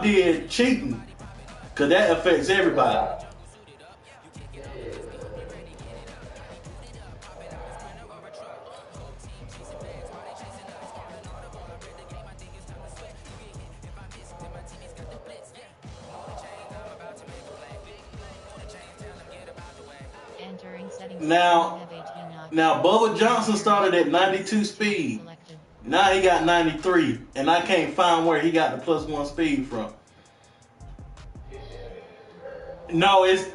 Trump did cheating, because that affects everybody. Now, Bubba Johnson started at 92 speed. Now he got 93, and I can't find where he got the +1 speed from. No, it's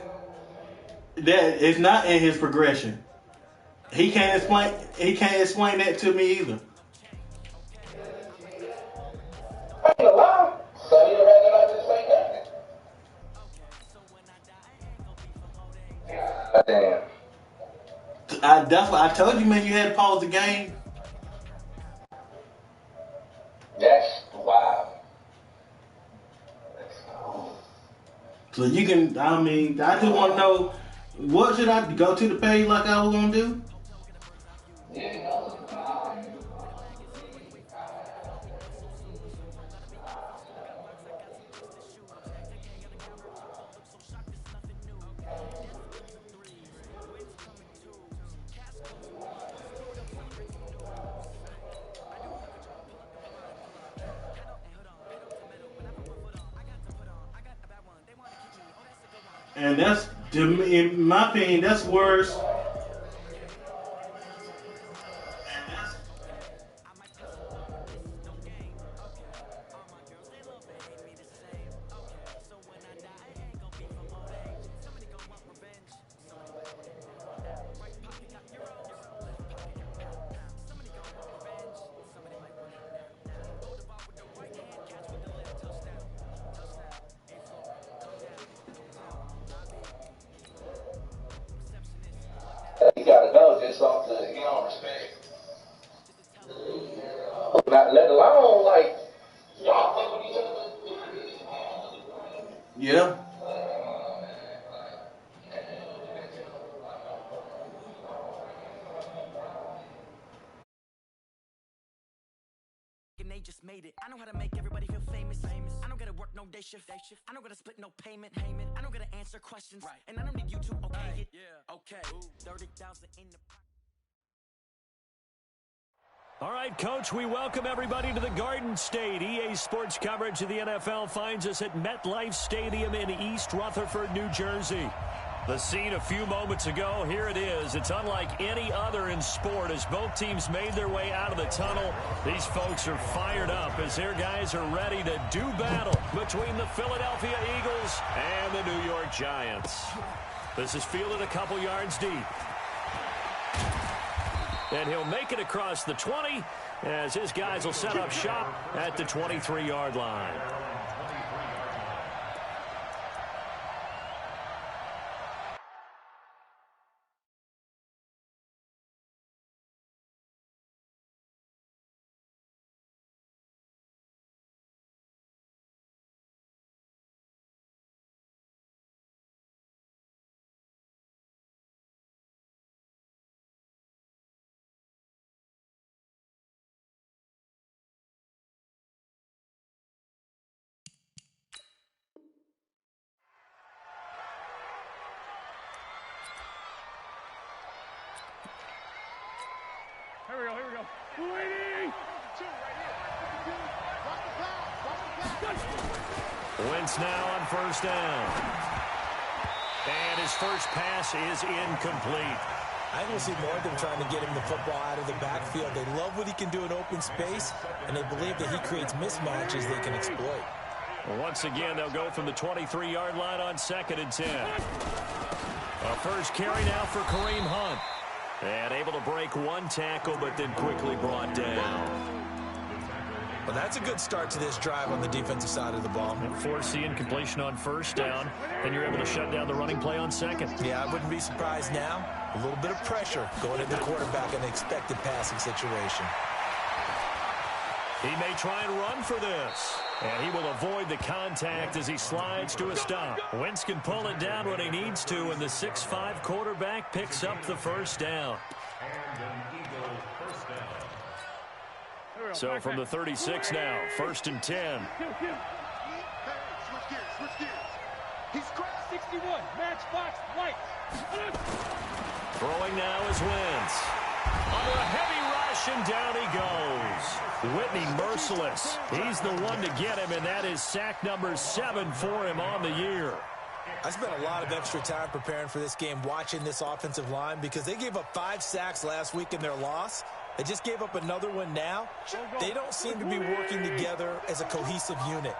not in his progression. He can't explain. He can't explain that to me either. So you rather not just say nothing? God damn. That's what I told you, man. You had to pause the game. That's wild. So you can. I mean, I just want to know, what should I go to the page like I was gonna do? And that's, in my opinion, that's worse. You gotta know just off the, respect. Not let alone, like, y'all play with each other. Yeah. They just made it. I know how to make everybody feel famous. I don't gotta work no day shift. I don't gotta split no payment. I don't gotta answer questions. Right. And I don't need you to okay it. Yeah. Okay. 30,000 in the. All right, Coach, we welcome everybody to the Garden State. EA Sports coverage of the NFL finds us at MetLife Stadium in East Rutherford, New Jersey. The scene a few moments ago, here it is. It's unlike any other in sport as both teams made their way out of the tunnel. These folks are fired up as their guys are ready to do battle between the Philadelphia Eagles and the New York Giants. This is fielded a couple yards deep. And he'll make it across the 20 as his guys will set up shop at the 23-yard line. Here we go. Waiting. Wentz now on first down. And his first pass is incomplete. I don't see more than trying to get him the football out of the backfield. They love what he can do in open space, and they believe that he creates mismatches they can exploit. Well, once again, they'll go from the 23-yard line on 2nd and 10. A first carry now for Kareem Hunt. And able to break one tackle, but then quickly brought down. Well, that's a good start to this drive on the defensive side of the ball. And forcing completion on first down, and you're able to shut down the running play on second. Yeah, I wouldn't be surprised now. A little bit of pressure going into the quarterback in an expected passing situation. He may try and run for this. And he will avoid the contact as he slides to a stop. Wentz can pull it down when he needs to, and the 6'5" quarterback picks up the first down. So from the 36 now, 1st and 10. 51, matchbox lights. Throwing now is Wentz. Under a heavy rush, and down he goes. Whitney merciless. He's the one to get him, and that is sack number 7 for him on the year. I spent a lot of extra time preparing for this game, watching this offensive line, because they gave up 5 sacks last week in their loss. They just gave up another one now. They don't seem to be working together as a cohesive unit.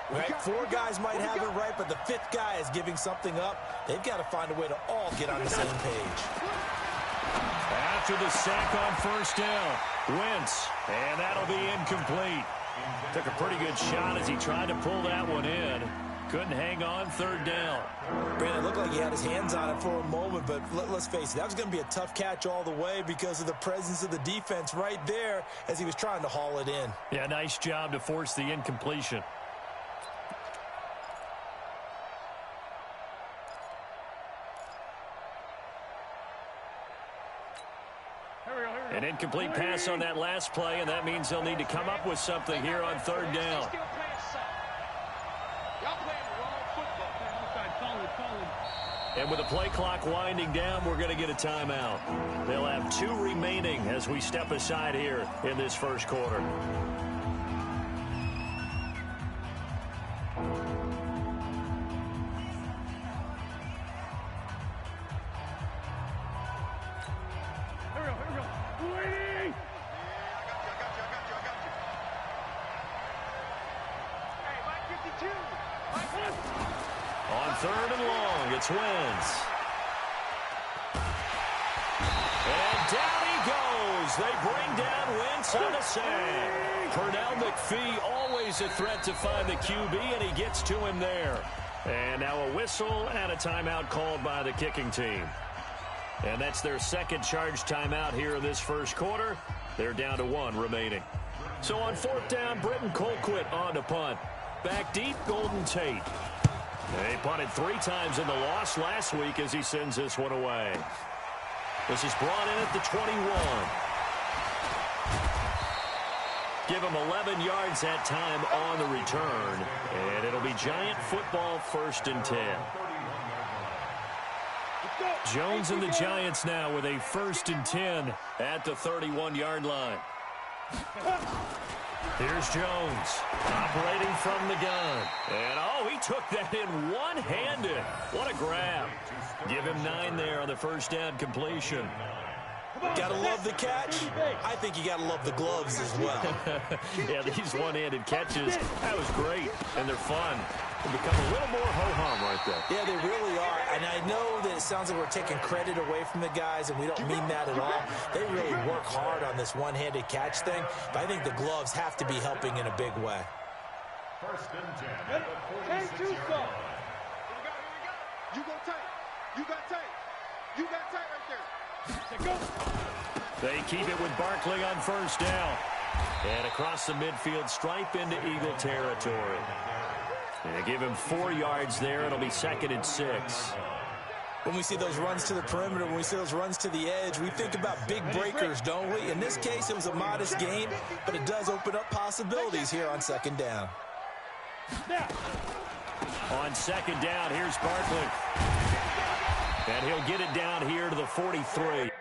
Right? 4 guys might have it right, but the 5th guy is giving something up. They've got to find a way to all get on the same page. After the sack on first down, Wentz, and that'll be incomplete. Took a pretty good shot as he tried to pull that one in. Couldn't hang on, third down. Brandon, it looked like he had his hands on it for a moment, but let's face it, that was going to be a tough catch all the way because of the presence of the defense right there as he was trying to haul it in. Yeah, nice job to force the incompletion. An incomplete pass on that last play, and that means they'll need to come up with something here on third down. And with the play clock winding down, we're going to get a timeout. They'll have 2 remaining as we step aside here in this first quarter. On third and long, it's Wentz. And down he goes. They bring down Wentz on a sack. Pernell McPhee, always a threat to find the QB, and he gets to him there. And now a whistle and a timeout called by the kicking team. And that's their second charge timeout here in this first quarter. They're down to 1 remaining. So on fourth down, Britton Colquitt on to punt. Back deep, Golden Tate. They punted 3 times in the loss last week as he sends this one away. This is brought in at the 21. Give him 11 yards that time on the return. And it'll be Giant football, 1st and 10. Jones and the Giants now with a 1st and 10 at the 31-yard line. Here's Jones, operating from the gun. And, oh, he took that in one-handed. What a grab. Give him 9 there on the first down completion. Gotta love the catch. I think you gotta love the gloves as well. Yeah, these one-handed catches, that was great, and they're fun. They become a little more ho-hum right there. Yeah, they really are. And I know that it sounds like we're taking credit away from the guys, and we don't mean that at all. They really work hard on this one-handed catch thing, but I think the gloves have to be helping in a big way. 1st and 10. 10-2 go. You go tight. You got tight. You got tight right there. They keep it with Barkley on first down. And across the midfield stripe into Eagle territory. They give him 4 yards there. It'll be 2nd and 6. When we see those runs to the perimeter, when we see those runs to the edge, we think about big breakers, don't we? In this case, it was a modest gain, but it does open up possibilities here on 2nd down. On 2nd down, here's Barkley. And he'll get it down here to the 43.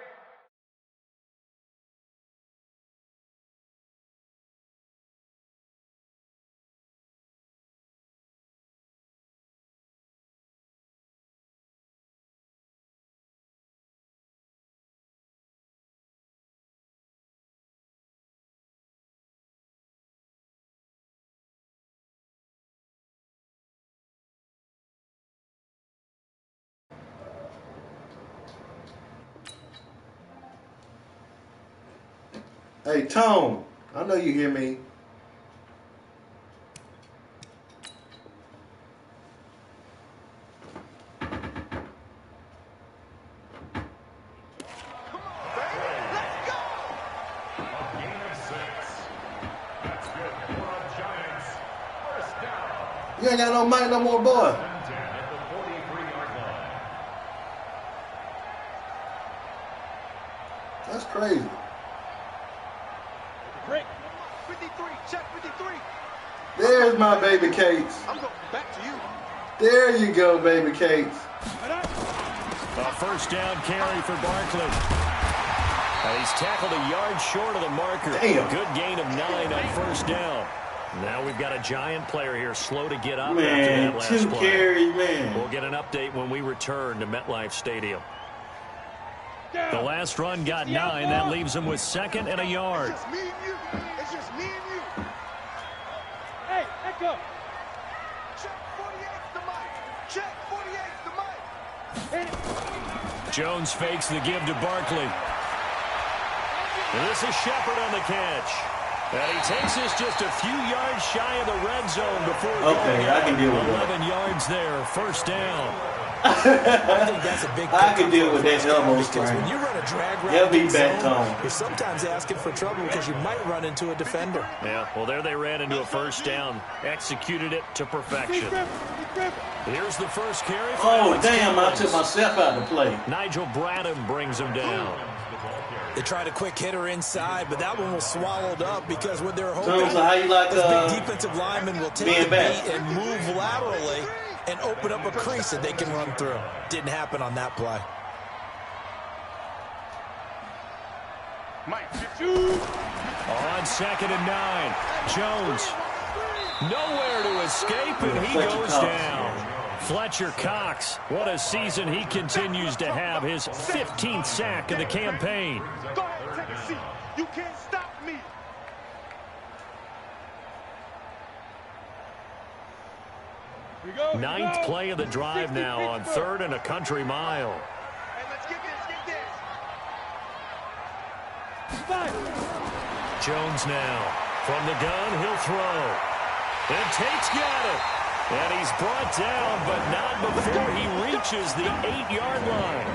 Hey, Tone, I know you hear me. You ain't got no mic no more, boy. That's crazy. Break. 53. Check 53. There's my baby cakes. I'm going back to you. There you go, baby cakes. A first down carry for Barkley. He's tackled a yard short of the marker. Damn. Good gain of 9 on first down. Now we've got a giant player here slow to get up after Man, that last 2 play. carries, man. We'll get an update when we return to MetLife Stadium. The last run got 9. That leaves him with 2nd and a yard. It's just me and you. It's just me and you. Hey, echo. Check 48's the mic. Check 48's the mic. Hit it. Jones fakes the give to Barkley. And this is Shepard on the catch. And he takes this just a few yards shy of the red zone before Okay, I can deal with 11 yards there, first down. I think that's a big I can deal with that elbow because strain. when you run a drag route, They'll be in back zone, home. you're sometimes asking for trouble because you might run into a defender. Yeah, well, there they ran into a first down. Executed it to perfection. Here's the first carry. For Oh, Alex damn, I Collins. took myself out of play. Nigel Bradham brings him down. They tried a quick hitter inside, but that one was swallowed up because what they're hoping Jones, how you like this big defensive lineman will take being the back? beat and move laterally and open up a crease that they can run through. Didn't happen on that play. Mike, On 2nd and 9, Jones nowhere to escape, and he Fletcher goes Cox. down. Fletcher Cox, what a season he continues to have, his 15th sack of the campaign. go ahead, take a seat. You can't stop me. Here we go. 9th play of the drive now on 3rd and a country mile. Hey, let's get this, get this. Jones now from the gun, he'll throw. And Tate's got it. And he's brought down, but not before he reaches the 8-yard line.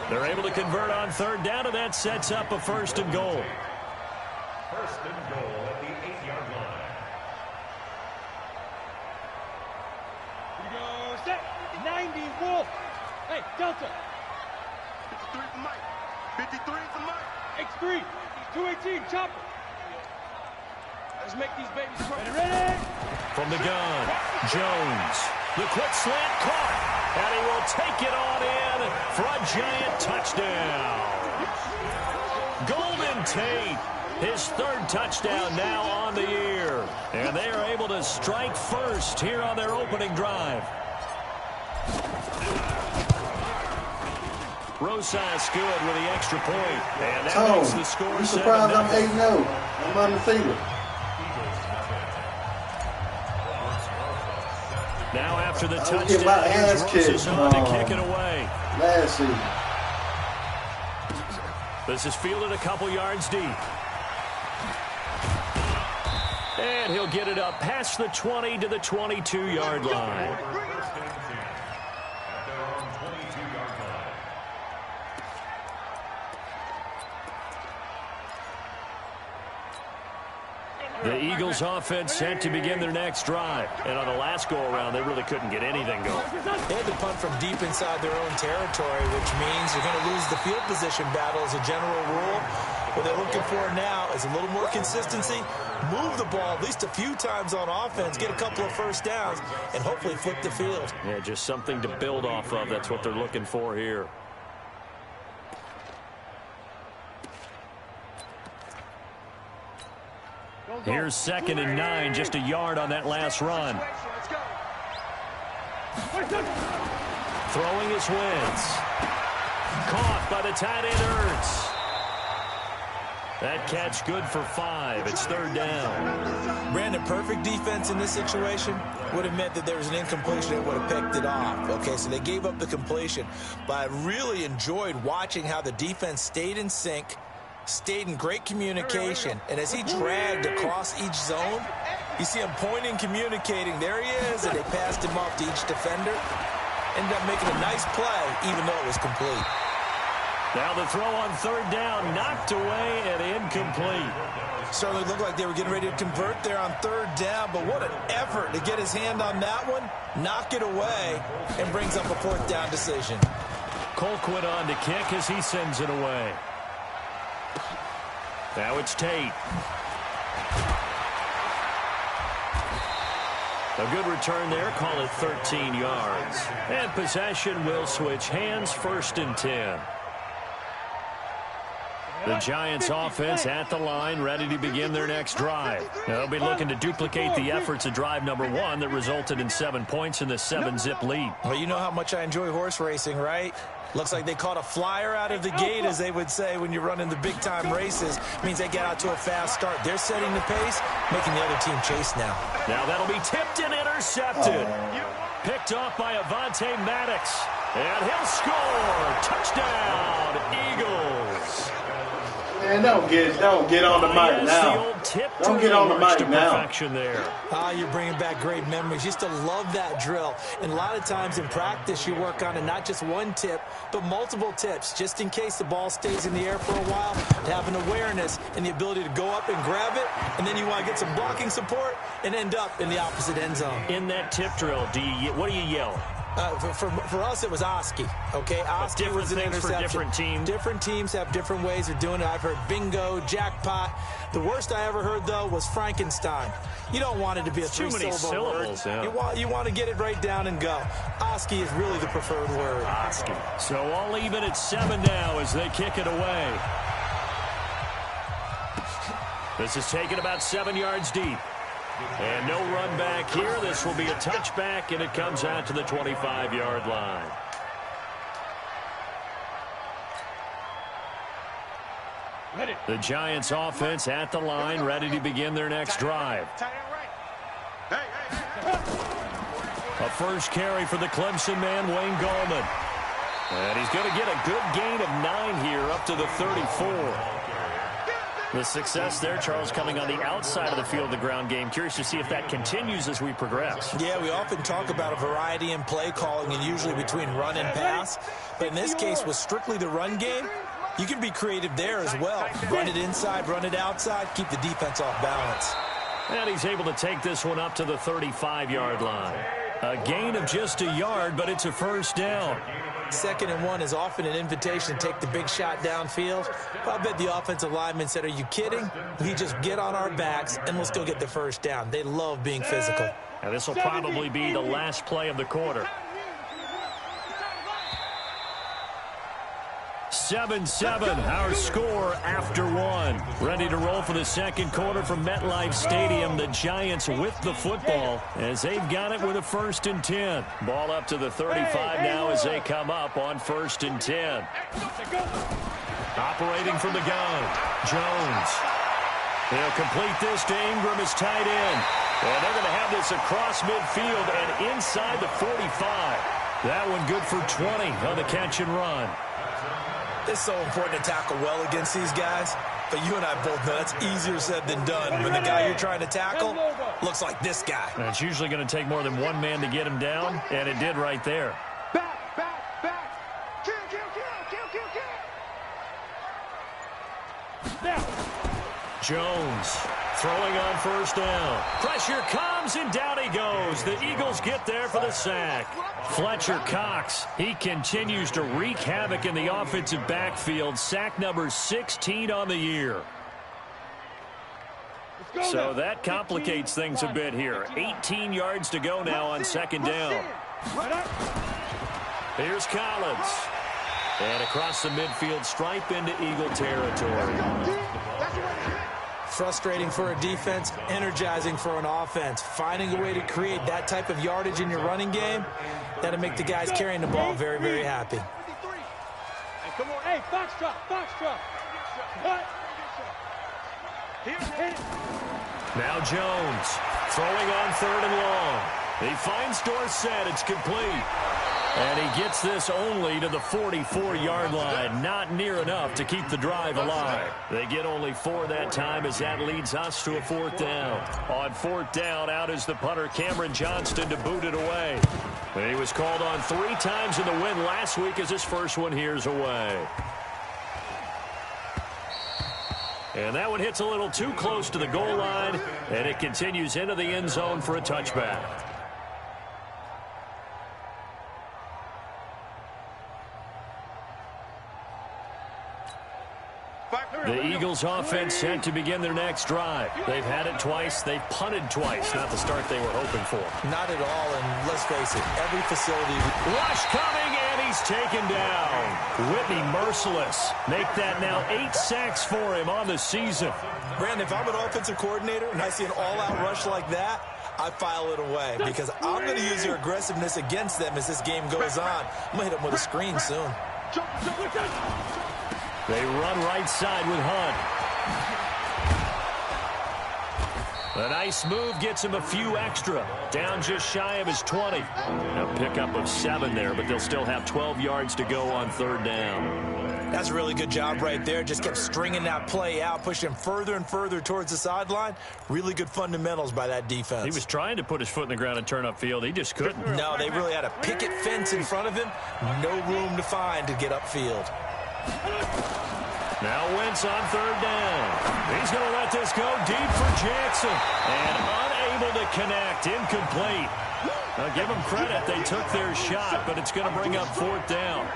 They're able to convert on 3rd down, and that sets up a 1st and goal. 1st and goal at the 8-yard line. Here we go, set. 90, Wolf. Hey, Delta. 53 for Mike. 53 for Mike. X3. 218, chopper. Let's make these babies grow. Ready? From the gun, Jones. The quick slant caught, and he will take it on in for a giant touchdown. Golden Tate, his 3rd touchdown now on the year. And they are able to strike first here on their opening drive. Rosas good with the extra point, and that makes the score I'm surprised 7-0. I'm 8-0. I'm undefeated. Now after the I was getting my touchdown, ass here's Rosas kicked, on to kick it away. Last season. This is fielded a couple yards deep. And he'll get it up past the 20 to the 22-yard line. The Eagles offense set to begin their next drive. And on the last go-around, they really couldn't get anything going. They had to punt from deep inside their own territory, which means you're going to lose the field position battle as a general rule. What they're looking for now is a little more consistency, move the ball at least a few times on offense, get a couple of first downs, and hopefully flip the field. Yeah, just something to build off of. That's what they're looking for here. Here's 2nd and 9, just a yard on that last run. Throwing his wins. Caught by the tight end Ertz. That catch good for 5. It's 3rd down. Brandon, perfect defense in this situation would have meant that there was an incompletion that would have picked it off. Okay, so they gave up the completion. But I really enjoyed watching how the defense stayed in sync, stayed in great communication, and as he dragged across each zone, you see him pointing, communicating. There he is, and they passed him off to each defender. Ended up making a nice play, even though it was complete. Now the throw on 3rd down, knocked away and incomplete. Certainly looked like they were getting ready to convert there on 3rd down, but what an effort to get his hand on that one, knock it away, and brings up a 4th down decision. Colquitt on to kick as he sends it away. Now it's Tate. A good return there. Call it 13 yards. And possession will switch hands. 1st and 10. The Giants offense at the line, ready to begin their next drive. They'll be looking to duplicate the efforts of drive number 1 that resulted in 7 points in the 7-zip lead. Well, you know how much I enjoy horse racing, right? Looks like they caught a flyer out of the gate, as they would say when you're running the big-time races. Means they get out to a fast start. They're setting the pace, making the other team chase now. Now that'll be tipped and intercepted. Picked off by Avonte Maddox. And he'll score. Touchdown, Eagles. Man, don't get on the mic now. Don't get on the mic now. Ah, you're bringing back great memories. Used to love that drill. And a lot of times in practice, you work on it, not just one tip, but multiple tips, just in case the ball stays in the air for a while, to have an awareness and the ability to go up and grab it, and then you want to get some blocking support and end up in the opposite end zone. In that tip drill, what do you yell? For us, it was Oski. Okay, Oski was an interception. For different teams. Different teams have different ways of doing it. I've heard bingo, jackpot. The worst I ever heard, though, was Frankenstein. You don't want it to be a three-syllable word. Yeah. You want to get it right down and go. Oski is really the preferred word. Oski. So all even at 7 now as they kick it away. This is taken about 7 yards deep. And no run back here. This will be a touchback, and it comes out to the 25-yard line. The Giants offense at the line, ready to begin their next drive. A first carry for the Clemson man, Wayne Gallman. And he's going to get a good gain of 9 here up to the 34. The success there, Charles, coming on the outside of the field of the ground game. Curious to see if that continues as we progress. Yeah, we often talk about a variety in play calling and usually between run and pass. But in this case, with strictly the run game, you can be creative there as well. Run it inside, run it outside, keep the defense off balance. And he's able to take this one up to the 35-yard line. A gain of just a yard, but it's a first down. 2nd and 1 is often an invitation to take the big shot downfield. I bet the offensive lineman said, are you kidding? We just get on our backs and let's go get the first down. They love being physical. And this will probably be the last play of the quarter. 7-7, our score after 1. Ready to roll for the second quarter from MetLife Stadium. The Giants with the football as they've got it with a 1st and 10. Ball up to the 35 now as they come up on 1st and 10. Operating from the gun, Jones. They'll complete this to Ingram as tight end. And they're going to have this across midfield and inside the 45. That one good for 20 on the catch and run. It's so important to tackle well against these guys, but you and I both know that's easier said than done when the guy you're trying to tackle looks like this guy. And it's usually going to take more than one man to get him down, and it did right there. Back. Kill. Now. Jones throwing on 1st down. Pressure comes, and down he goes. The Eagles get there for the sack. Fletcher Cox, he continues to wreak havoc in the offensive backfield. Sack number 16 on the year. So that complicates things a bit here. 18 yards to go now on 2nd down. Here's Collins. And across the midfield stripe into Eagle territory. Frustrating for a defense, energizing for an offense. Finding a way to create that type of yardage in your running game, that'll make the guys carrying the ball very, very happy. Hey, come on. Hey, Foxtrot. Cut. Now Jones throwing on 3rd and long. He finds Dorsett. It's complete. And he gets this only to the 44-yard line. Not near enough to keep the drive alive. They get only 4 that time as that leads us to a 4th down. On 4th down, out is the punter, Cameron Johnston, to boot it away. He was called on 3 times in the win last week as his first one here's away. And that one hits a little too close to the goal line, and it continues into the end zone for a touchback. The Eagles offense set to begin their next drive. They've had it twice. They've punted twice. Not the start they were hoping for. Not at all, and let's face it, every facility... Rush coming, and he's taken down. Whitney merciless. Make that now 8 sacks for him on the season. Brandon, if I'm an offensive coordinator and I see an all-out rush like that, I file it away because I'm going to use their aggressiveness against them as this game goes on. I'm going to hit them with a screen soon. They run right side with Hunt. A nice move gets him a few extra. Down just shy of his 20. A pickup of 7 there, but they'll still have 12 yards to go on 3rd down. That's a really good job right there. Just kept stringing that play out, pushing him further and further towards the sideline. Really good fundamentals by that defense. He was trying to put his foot in the ground and turn upfield. He just couldn't. No, they really had a picket fence in front of him. No room to find to get upfield. Now Wentz on 3rd down. He's going to let this go deep for Jackson. And unable to connect. Incomplete. Now give them credit. They took their shot, but it's going to bring up 4th down.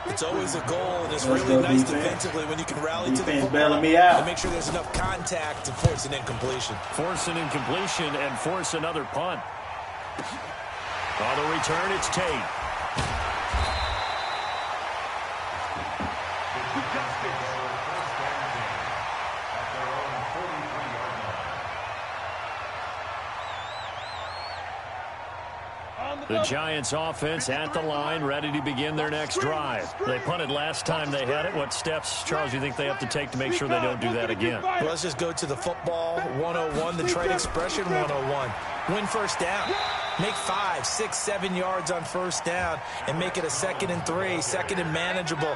It's always a goal, and it's really nice defensively when you can rally to the football me out. and make sure there's enough contact to force an incompletion. Force an incompletion and force another punt. On the return, it's Tate. The Giants offense at the line, ready to begin their next drive. They punted last time they had it. What steps, Charles, do you think they have to take to make sure they don't do that again? Well, let's just go to the football 101, the trade expression 101. Win 1st down. Make 5, 6, 7 yards on 1st down and make it a 2nd and 3, 2nd and manageable.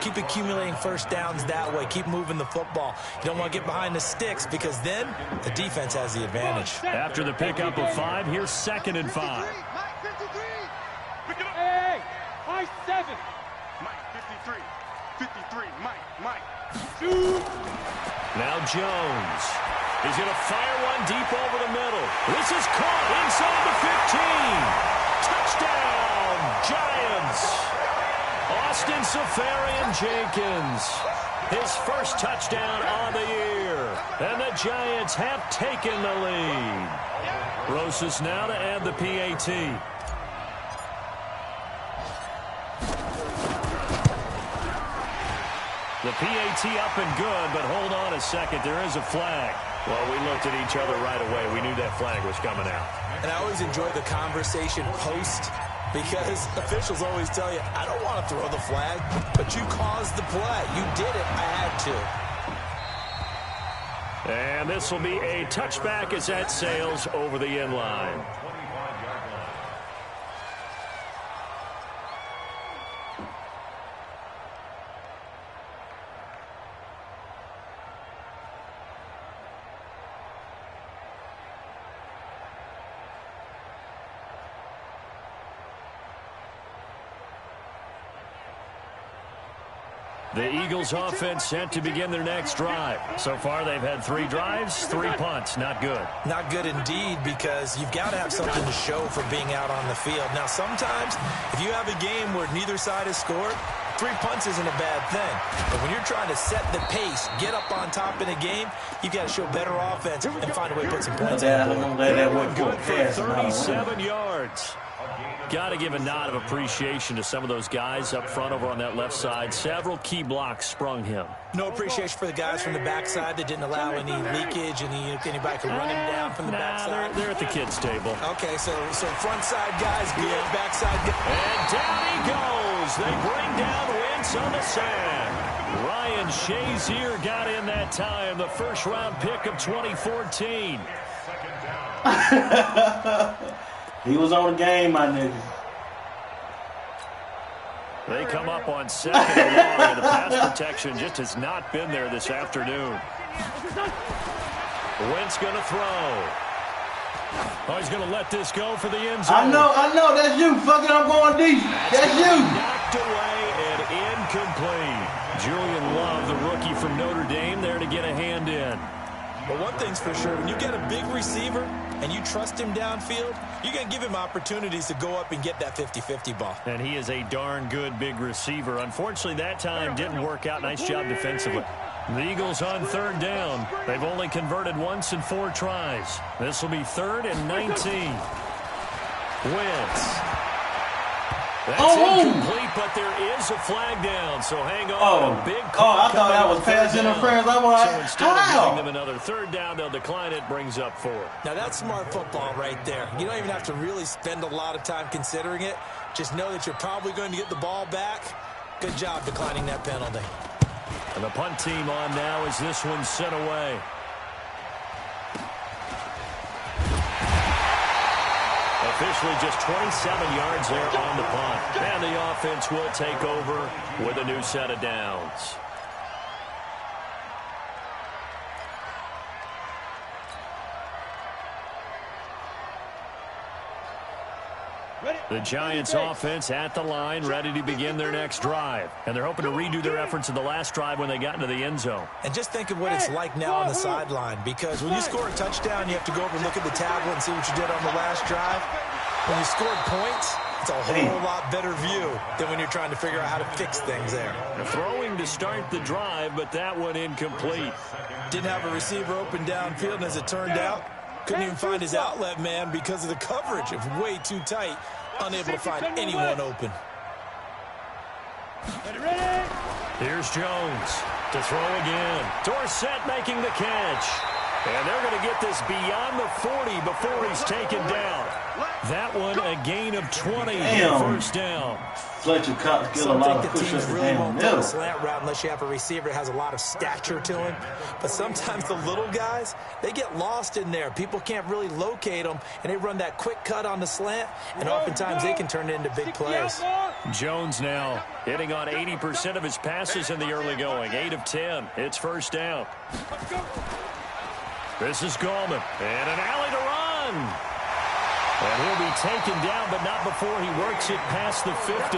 Keep accumulating 1st downs that way. Keep moving the football. You don't want to get behind the sticks because then the defense has the advantage. After the pickup of 5, here's 2nd and 5. Hey, high 7. Mike, 53, Mike. Now Jones. He's going to fire one deep over the middle. This is caught inside the 15. Touchdown, Giants. Austin Safarian-Jenkins. His first touchdown on the year. And the Giants have taken the lead. Rosas now to add the PAT. The PAT up and good, but hold on a second. There is a flag. Well, we looked at each other right away. We knew that flag was coming out. And I always enjoy the conversation post because officials always tell you, I don't want to throw the flag, but you caused the play. You did it. I had to. And this will be a touchback as that sails over the end line. The Eagles offense set to begin their next drive. So far, they've had 3 drives, 3 punts. Not good. Not good indeed, because you've got to have something to show for being out on the field. Now, sometimes, if you have a game where neither side has scored, 3 punts isn't a bad thing. But when you're trying to set the pace, get up on top in a game, you've got to show better offense and find a way to put some points on the board. Good for 37 yards. Got to give a nod of appreciation to some of those guys up front over on that left side. Several key blocks sprung him. No appreciation for the guys from the backside that didn't allow any leakage, anybody could run him down from the backside. They're at the kids' table. Okay, so front side guys good, backside good. And down he goes. They bring down Wentz on the sand. Ryan Shazier got in that time, the first-round pick of 2014. He was on the game, my nigga. They come up on 2nd and long, and the pass protection just has not been there this afternoon. Wentz going to throw. Oh, he's going to let this go for the end zone. I know, that's you. Fuck it, I'm going deep. That's you. Knocked away and incomplete. Julian Love, the rookie from Notre Dame, there to get a hand in. But one thing's for sure, when you get a big receiver and you trust him downfield, you're going to give him opportunities to go up and get that 50-50 ball. And he is a darn good big receiver. Unfortunately, that time didn't work out. Nice job defensively. The Eagles on third down. They've only converted once in 4 tries. This will be 3rd and 19. Wentz. That's incomplete, but there is a flag down, so hang on. A big call. I thought that was pass interference. I'm like, so instead of giving them another 3rd down, they'll decline it, brings up 4. Now, that's smart football right there. You don't even have to really spend a lot of time considering it. Just know that you're probably going to get the ball back. Good job declining that penalty. And the punt team on now as this one's sent away. Officially just 27 yards there on the punt. And the offense will take over with a new set of downs. The Giants offense at the line, ready to begin their next drive. And they're hoping to redo their efforts in the last drive when they got into the end zone. And just think of what it's like now on the sideline, because when you score a touchdown, you have to go over and look at the tablet and see what you did on the last drive. When you scored points, it's a whole lot better view than when you're trying to figure out how to fix things there. Throwing to start the drive, but that one incomplete. Didn't have a receiver open downfield, and as it turned out, couldn't even find his outlet man because of the coverage. It was way too tight. Unable to find anyone open. Here's Jones to throw again. Dorsett making the catch. And they're going to get this beyond the 40 before he's taken down. That one a gain of 20 first down. Fletcher Cox get a lot of push-ups really won't down throw a slant route unless you have a receiver that has a lot of stature to him. But sometimes the little guys, they get lost in there. People can't really locate them, and they run that quick cut on the slant, and oftentimes they can turn it into big plays. Jones now hitting on 80% of his passes in the early going. 8 of 10. It's first down. This is Gallman. And an alley to run. And he'll be taken down, but not before he works it past the 50.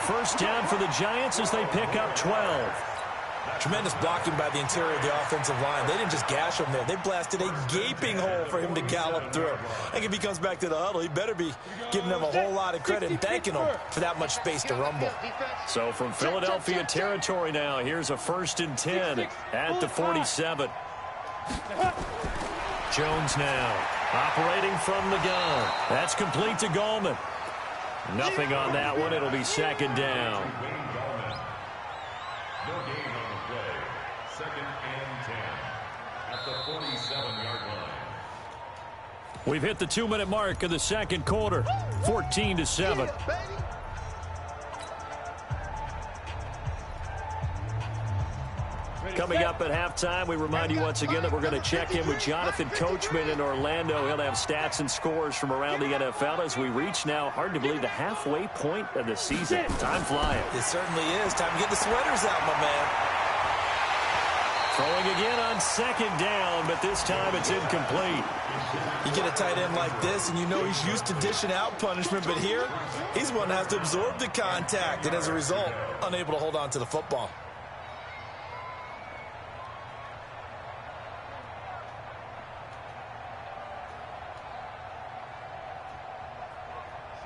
First down for the Giants as they pick up 12. Tremendous blocking by the interior of the offensive line. They didn't just gash him there. They blasted a gaping hole for him to gallop through. I think if he comes back to the huddle, he better be giving them a whole lot of credit and thanking them for that much space to rumble. So from Philadelphia territory now, here's a 1st and 10 at the 47. Jones now operating from the gun. That's complete to Gallman. Nothing on that one. It'll be 2nd down. No gain on the play. 2nd and 10 at the 47-yard line. We've hit the 2-minute mark of the second quarter. 14-7. Coming up at halftime, we remind you once again that we're going to check in with Jonathan Coachman in Orlando. He'll have stats and scores from around the NFL as we reach now, hard to believe, the halfway point of the season. Time flying. It certainly is. Time to get the sweaters out, my man. Throwing again on 2nd down, but this time it's incomplete. You get a tight end like this, and you know he's used to dishing out punishment, but here, he's one that has to absorb the contact, and as a result, unable to hold on to the football.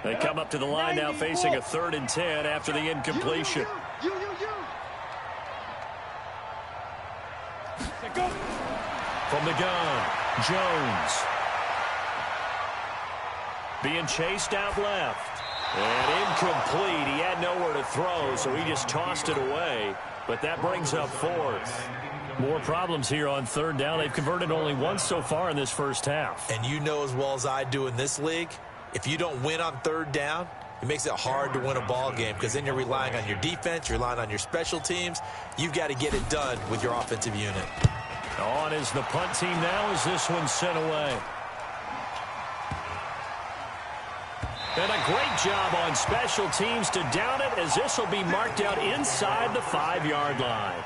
They come up to the line now facing a 3rd and 10 after the incompletion. From the gun, Jones. Being chased out left. And incomplete. He had nowhere to throw, so he just tossed it away. But that brings up 4th. More problems here on 3rd down. They've converted only once so far in this first half. And you know as well as I do in this league, if you don't win on 3rd down, it makes it hard to win a ball game because then you're relying on your defense, you're relying on your special teams. You've got to get it done with your offensive unit. On is the punt team now as this one's sent away. And a great job on special teams to down it as this will be marked out inside the 5-yard line.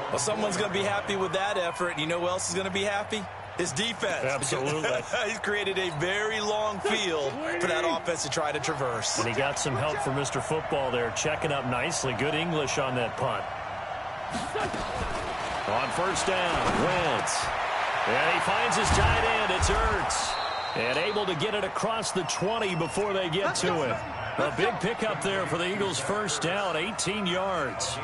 Well, someone's going to be happy with that effort. You know who else is going to be happy? His defense. Absolutely. He's created a very long field for that offense to try to traverse. And he got some help from Mr. Football there, checking up nicely. Good English on that punt. On 1st down, Wentz. And he finds his tight end. It's Ertz. And able to get it across the 20 before they get to it. A big pickup there for the Eagles' 1st down, 18 yards.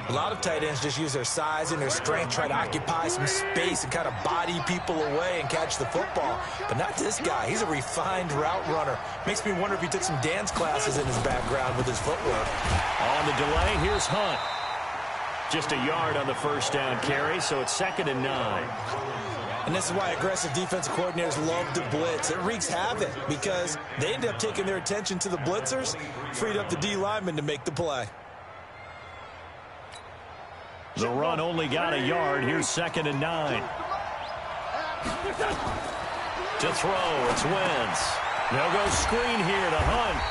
A lot of tight ends just use their size and their strength, try to occupy some space and kind of body people away and catch the football. But not this guy. He's a refined route runner. Makes me wonder if he took some dance classes in his background with his footwork. On the delay, here's Hunt. Just a yard on the first down carry, so it's 2nd and 9. And this is why aggressive defensive coordinators love to blitz. It wreaks havoc because they end up taking their attention to the blitzers, freed up the D lineman to make the play. The run only got a yard. Here's 2nd and 9. To throw, it's Wentz. They'll go screen here to Hunt.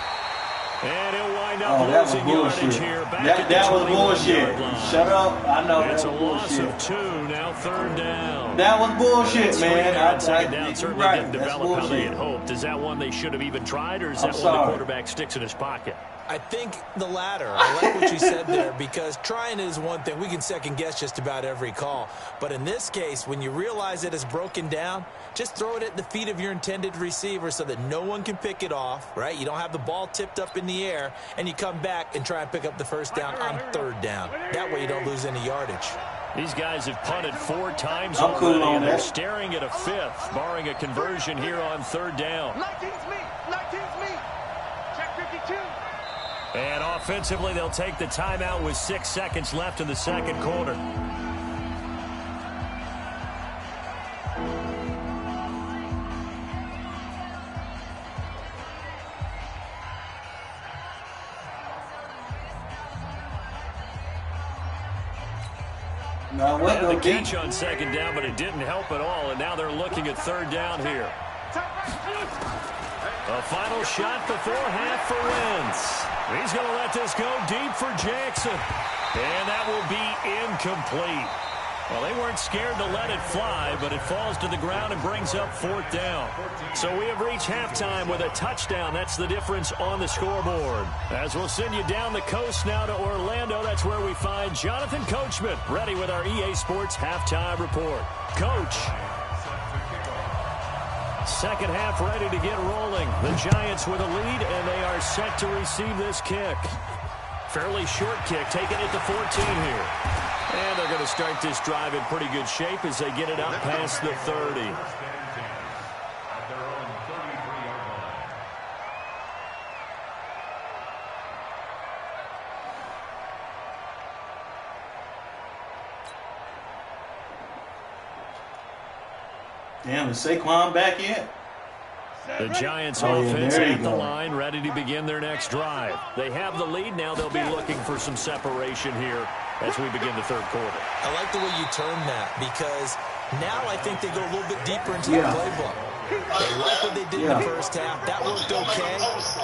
And he'll wind up losing yardage here. That was bullshit. Shut up. I know it's that was bullshit. It's a loss of 2, now 3rd down. That was bullshit, man. Second down certainly didn't develop how they had hoped. Is that one they should have even tried, or is that one the quarterback sticks in his pocket? I think the latter. I like what you said there, because trying it is one thing. We can second guess just about every call. But in this case, when you realize it is broken down, just throw it at the feet of your intended receiver so that no one can pick it off, right? You don't have the ball tipped up in the air, and you come back and try and pick up the first down on 3rd down. That way you don't lose any yardage. These guys have punted 4 times already, and they're staring at a 5th, barring a conversion here on 3rd down. 19's me. 19's me. Check 52. And offensively, they'll take the timeout with 6 seconds left in the 2nd quarter. Now what the catch on 2nd down, but it didn't help at all, and now they're looking at 3rd down here. A final shot before half for Wentz. He's going to let this go deep for Jackson. And that will be incomplete. Well, they weren't scared to let it fly, but it falls to the ground and brings up 4th down. So we have reached halftime with a touchdown. That's the difference on the scoreboard. As we'll send you down the coast now to Orlando, that's where we find Jonathan Coachman, ready with our EA Sports halftime report. Coach. Second half ready to get rolling. The Giants with a lead, and they are set to receive this kick. Fairly short kick, taking it to 14 here. And they're going to start this drive in pretty good shape as they get it up past the 30. Damn, is Saquon back yet? The Giants offense at the line, ready to begin their next drive. They have the lead. Now they'll be looking for some separation here as we begin the 3rd quarter. I like the way you turn that, because now I think they go a little bit deeper into the playbook. They like what they did in the first half. That worked okay.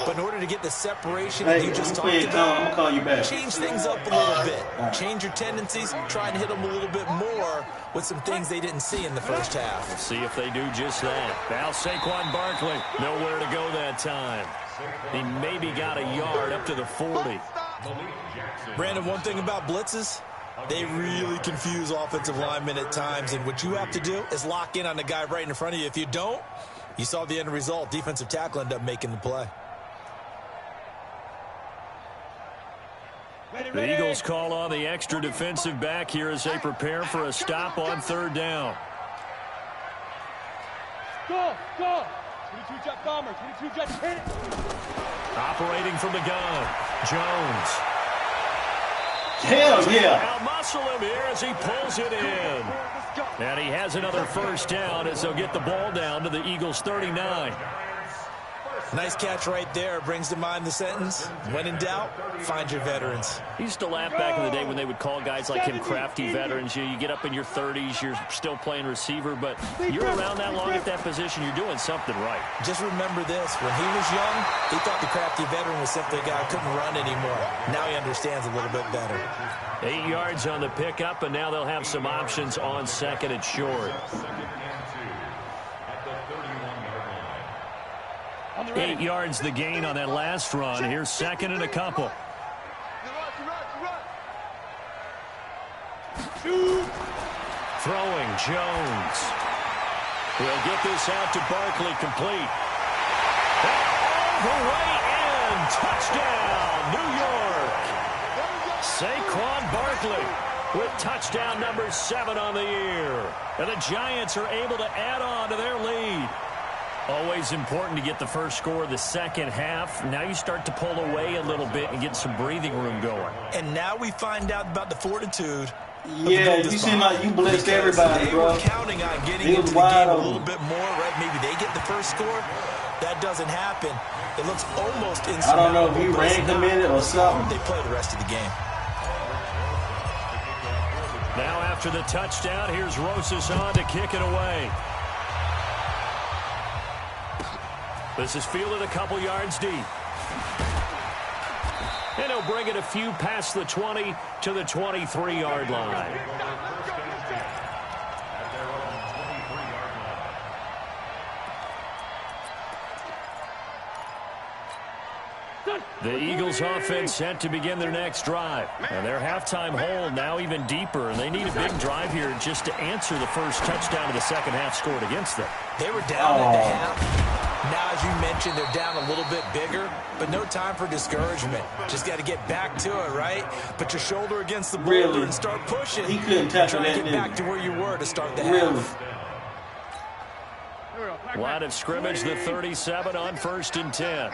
But in order to get the separation that you just talked about, I'm gonna call you back. Change things up a little bit. Change your tendencies. Try and hit them a little bit more with some things they didn't see in the first half. We'll see if they do just that. Now Saquon Barkley, nowhere to go that time. He maybe got a yard up to the 40. Brandon, one thing about blitzes, they really confuse offensive linemen at times, and what you have to do is lock in on the guy right in front of you. If you don't, you saw the end result. Defensive tackle ended up making the play. The Eagles call on the extra defensive back here as they prepare for a stop on 3rd down. Go! 22 jet bomber, 22 jet hit. Operating from the gun, Jones. Hell yeah. Out-muscle him here as he pulls it in. And he has another first down as they'll get the ball down to the Eagles' 39. Nice catch right there. Brings to mind the sentence, when in doubt, find your veterans. He used to laugh back in the day when they would call guys like him crafty veterans. You get up in your 30s, you're still playing receiver, but you're around that long at that position, you're doing something right. Just remember this. When he was young, he thought the crafty veteran was simply a guy who couldn't run anymore. Now he understands a little bit better. 8 yards on the pickup, and now they'll have some options on 2nd and short. 8 yards the gain on that last run. Here's 2nd and a couple. Throwing, Jones. He'll get this out to Barkley, complete. All the way in. Touchdown, New York. Saquon Barkley with touchdown number 7 on the year. And the Giants are able to add on to their lead. Always important to get the first score of the second half. Now you start to pull away a little bit and get some breathing room going. And now we find out about the fortitude. Yeah, you seem like you blitzed everybody, they bro. Were counting on getting into the game a little bit more, right? Maybe they get the first score. That doesn't happen. It looks almost insurmountable. I don't know if he ran committed or something. They play the rest of the game. Now after the touchdown, here's Rosas on to kick it away. This is fielded a couple yards deep. And he'll bring it a few past the 20 to the 23-yard line. The Eagles offense set to begin their next drive. And their halftime hole now even deeper. And they need a big drive here just to answer the first touchdown of the second half scored against them. They were down at the half. Now, as you mentioned, they're down a little bit bigger, but no time for discouragement. Just got to get back to it, right? Put your shoulder against the boulder and start pushing. He couldn't tackle that. Try to get back to where you were to start the half. Line of scrimmage, the 37 on 1st and 10.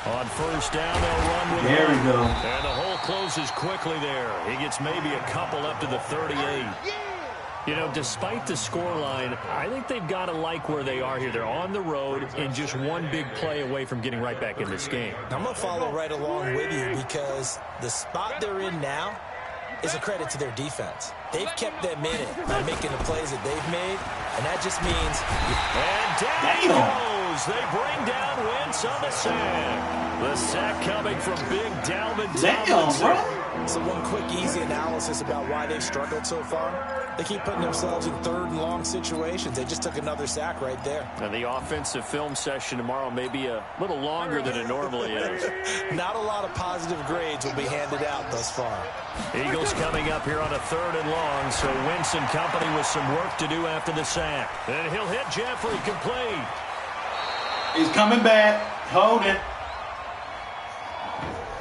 On first down, they'll run with there we go. And the hole closes quickly there. He gets maybe a couple up to the 38. You know, despite the scoreline, I think they've got to like where they are here. They're on the road and just one big play away from getting right back in this game. I'm going to follow right along with you because the spot they're in now is a credit to their defense. They've kept them in it by making the plays that they've made, and that just means... And down he goes. They bring down Wentz on the sack. The sack coming from Big Dalvin Tomlinson. So one quick, easy analysis about why they've struggled so far. They keep putting themselves in 3rd and long situations. They just took another sack right there. And the offensive film session tomorrow may be a little longer than it normally is. Not a lot of positive grades will be handed out thus far. Eagles coming up here on a 3rd and long, so Wentz and company with some work to do after the sack. And he'll hit Jeffrey complete. He's coming back. Hold it.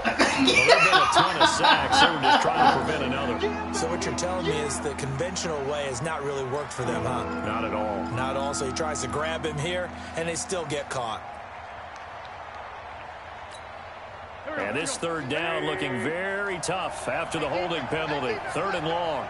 Well, there have been a ton of sacks. They were just trying to prevent another. So what you're telling me is the conventional way has not really worked for them, huh? Not at all. Not at all. So he tries to grab him here, and they still get caught. And this 3rd down looking very tough after the holding penalty. 3rd and long.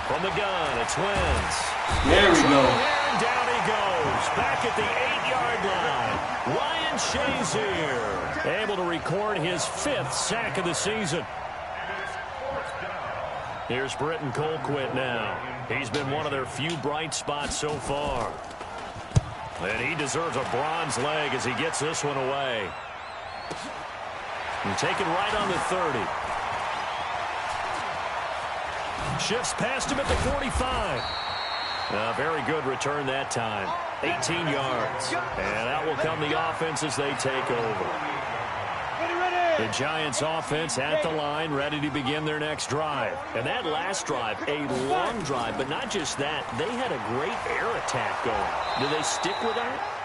From the gun, it's Wentz. There we go. And down he goes. Back at the 8-yard line. Ryan Shazier able to record his 5th sack of the season. Here's Britton Colquitt now. He's been one of their few bright spots so far. And he deserves a bronze leg as he gets this one away. And taken right on the 30. Shifts past him at the 45. Very good return that time. 18 yards. And out will come the offense as they take over. The Giants offense at the line, ready to begin their next drive. And that last drive, a long drive, but not just that. They had a great air attack going. Do they stick with that?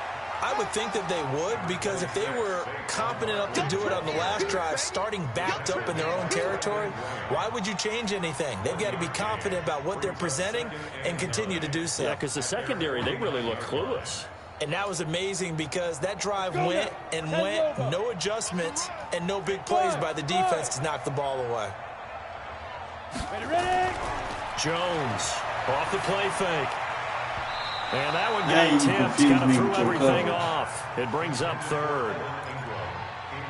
I would think that they would, because if they were confident enough to do it on the last drive, starting backed up in their own territory, why would you change anything? They've got to be confident about what they're presenting and continue to do so. Yeah, because the secondary, they really look clueless. And that was amazing because that drive went and went, no adjustments, and no big plays by the defense to knock the ball away. Jones off the play fake. And that one got tipped, kind of threw everything off. It brings up 3rd.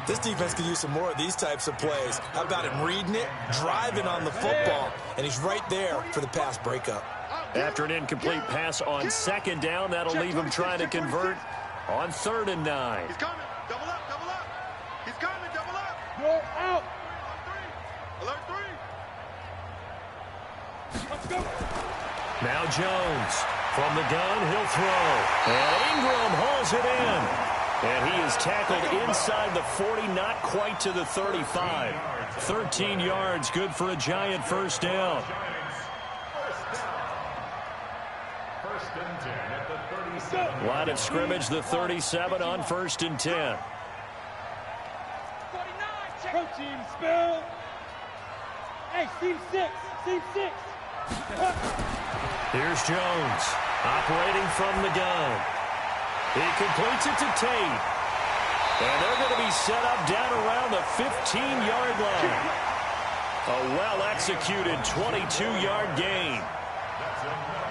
This defense could use some more of these types of plays. How about him reading it, driving on the football, and he's right there for the pass breakup. After an incomplete pass on 2nd down, that'll leave him trying to convert on 3rd and 9. He's coming. Double up, double up. He's coming, double up. Go out. Alert 3. Let's go. Now Jones. From the gun, he'll throw. And Ingram hauls it in. And he is tackled inside the 40, not quite to the 35. 13 yards, good for a Giant 1st down. 1st and 10 at the Line of scrimmage, the 37 on 1st and 10. Team spill. Hey, team 6. Team 6. Here's Jones, operating from the gun. He completes it to Tate. And they're going to be set up down around the 15-yard line. A well-executed 22-yard gain.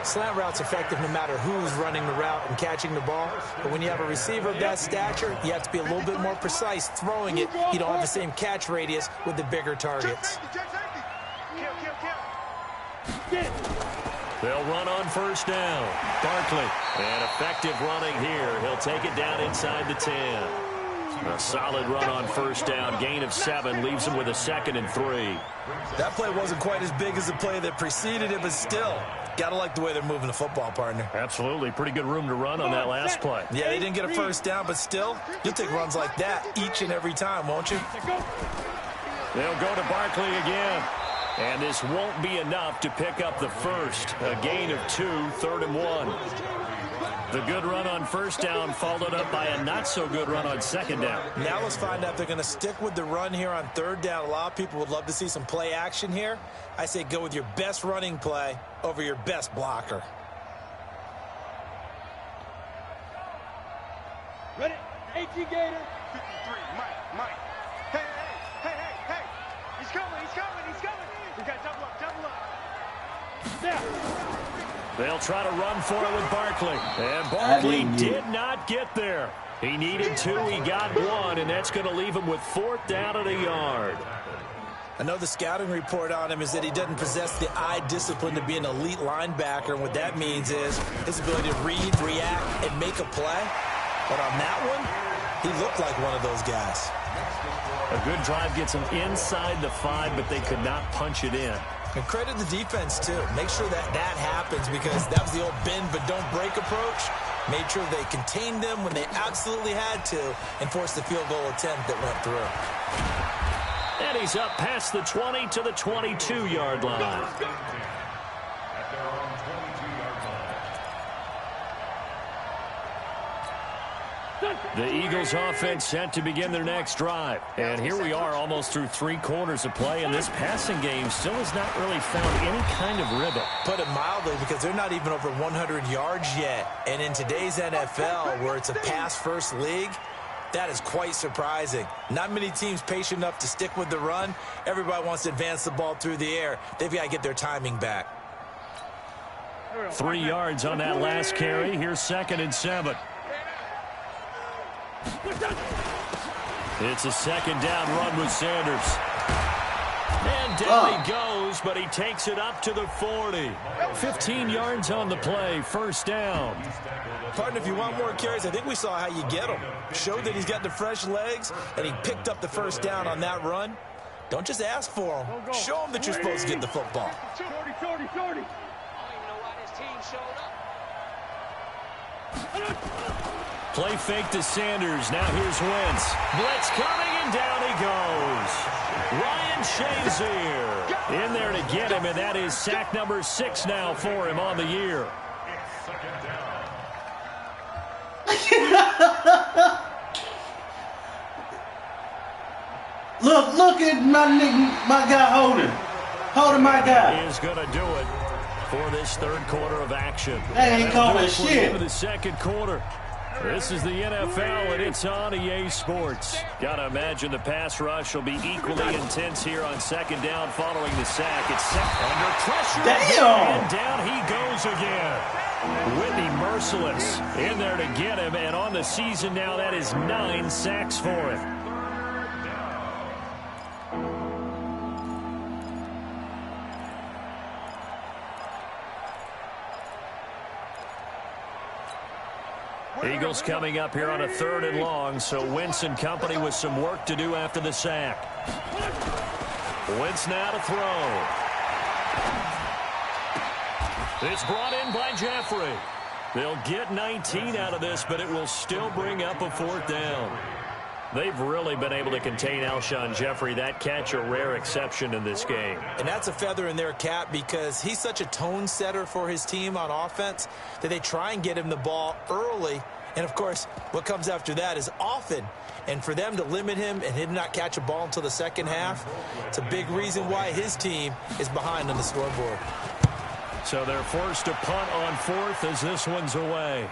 Slant route's effective no matter who's running the route and catching the ball. But when you have a receiver of that stature, you have to be a little bit more precise throwing it. You don't have the same catch radius with the bigger targets. They'll run on 1st down. Barkley. And effective running here. He'll take it down inside the 10. A solid run on 1st down. Gain of 7 leaves him with a 2nd and 3. That play wasn't quite as big as the play that preceded it, but still, gotta like the way they're moving the football, partner. Absolutely. Pretty good room to run on that last play. Yeah, they didn't get a 1st down, but still, you'll take runs like that each and every time, won't you? They'll go to Barkley again. And this won't be enough to pick up the 1st. A gain of 2, 3rd and 1. The good run on 1st down followed up by a not-so-good run on 2nd down. Now let's find out if they're going to stick with the run here on 3rd down. A lot of people would love to see some play action here. I say go with your best running play over your best blocker. Ready? 18 Gator. 53, Mike. Hey. He's coming. We got double up. Now. They'll try to run for it with Barkley. And Barkley did not get there. He needed 2, he got 1, and that's going to leave him with 4th down at a yard. I know the scouting report on him is that he doesn't possess the eye discipline to be an elite linebacker, and what that means is his ability to read, react, and make a play. But on that one, he looked like one of those guys. A good drive gets him inside the 5, but they could not punch it in. And credit the defense, too. Make sure that happens, because that was the old bend but don't break approach. Made sure they contained them when they absolutely had to and forced the field goal attempt that went through. And he's up past the 20 to the 22-yard line. The Eagles offense set to begin their next drive. And here we are almost through 3 quarters of play, and this passing game still has not really found any kind of rhythm. Put it mildly, because they're not even over 100 yards yet. And in today's NFL, where it's a pass-first league, that is quite surprising. Not many teams patient enough to stick with the run. Everybody wants to advance the ball through the air. They've got to get their timing back. 3 yards on that last carry. Here's 2nd and 7. It's a 2nd down run with Sanders. And down he goes, but he takes it up to the 40. 15 yards on the play, 1st down. Partner, if you want more carries, I think we saw how you get him. Showed that he's got the fresh legs, and he picked up the 1st down on that run. Don't just ask for him. Show him that you're supposed to get the football. 40. I don't even know why this team showed up. Play fake to Sanders. Now here's Wentz. Blitz coming, and down he goes. Ryan Shazier in there to get him, and that is sack number 6 now for him on the year. Look at my guy holding my guy. He is going to do it for this 3rd quarter of action. They ain't calling shit. For the 2nd quarter. This is the NFL, and it's on EA Sports. Got to imagine the pass rush will be equally intense here on 2nd down following the sack. It's set under pressure. Damn. And down he goes again. Whitney merciless in there to get him, and on the season now, that is 9 sacks for him. Eagles coming up here on a 3rd and long, so Wentz and company with some work to do after the sack. Wentz now to throw. It's brought in by Jeffrey. They'll get 19 out of this, but it will still bring up a 4th down. They've really been able to contain Alshon Jeffrey. That catch a rare exception in this game. And that's a feather in their cap because he's such a tone setter for his team on offense that they try and get him the ball early. And, of course, what comes after that is often. And for them to limit him and him not catch a ball until the second half, it's a big reason why his team is behind on the scoreboard. So they're forced to punt on fourth as this one's away.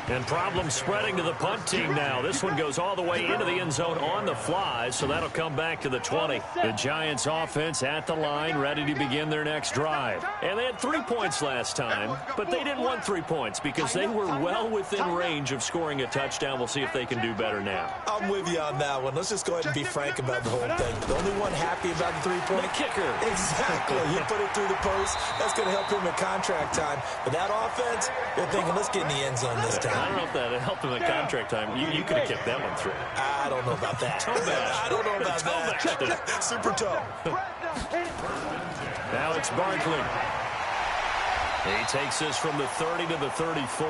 And problems spreading to the punt team now. This one goes all the way into the end zone on the fly, so that'll come back to the 20. The Giants offense at the line, ready to begin their next drive. And they had 3 points last time, but they didn't want 3 points because they were well within range of scoring a touchdown. We'll see if they can do better now. I'm with you on that one. Let's just go ahead and be frank about the whole thing. The only one happy about the 3-point kicker. Exactly. You put it through the post. That's going to help him at contract time. But that offense, they're thinking, let's get in the end zone this time. I don't know if that helped him at contract time. You could have kicked that one through. I don't know about that. I don't know about that. Super tough. Now it's Barkley. He takes this from the 30 to the 34.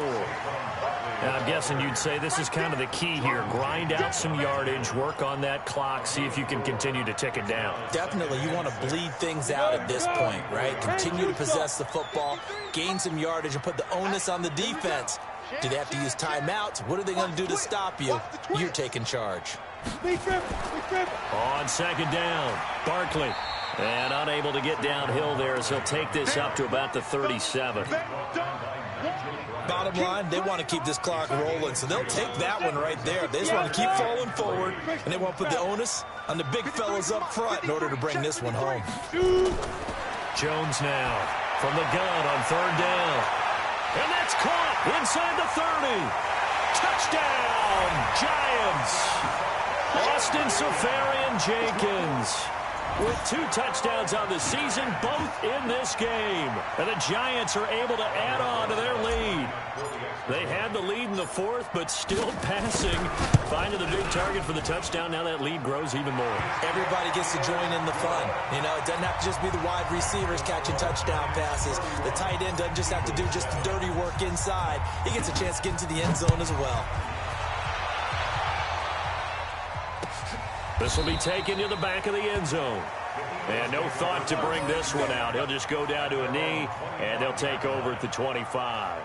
And I'm guessing you'd say this is kind of the key here. Grind out some yardage, work on that clock, see if you can continue to tick it down. Definitely. You want to bleed things out at this point, right? Continue to possess the football, gain some yardage, and put the onus on the defense. Do they have to use timeouts? What are they going to do to stop you? You're taking charge. On second down, Barkley. And unable to get downhill there as he'll take this up to about the 37. Bottom line, they want to keep this clock rolling, so they'll take that one right there. They just want to keep falling forward, and they want to put the onus on the big fellas up front in order to bring this one home. Jones now from the gun on third down. And that's caught inside the 30. Touchdown, Giants. Austin Seferian-Jenkins with 2 touchdowns on the season, both in this game. And the Giants are able to add on to their lead. They had the lead in the fourth, but still passing. Finding the big target for the touchdown. Now that lead grows even more. Everybody gets to join in the fun. You know, it doesn't have to just be the wide receivers catching touchdown passes. The tight end doesn't just have to do just the dirty work inside. He gets a chance to get into the end zone as well. This will be taken to the back of the end zone. And no thought to bring this one out. He'll just go down to a knee, and they'll take over at the 25.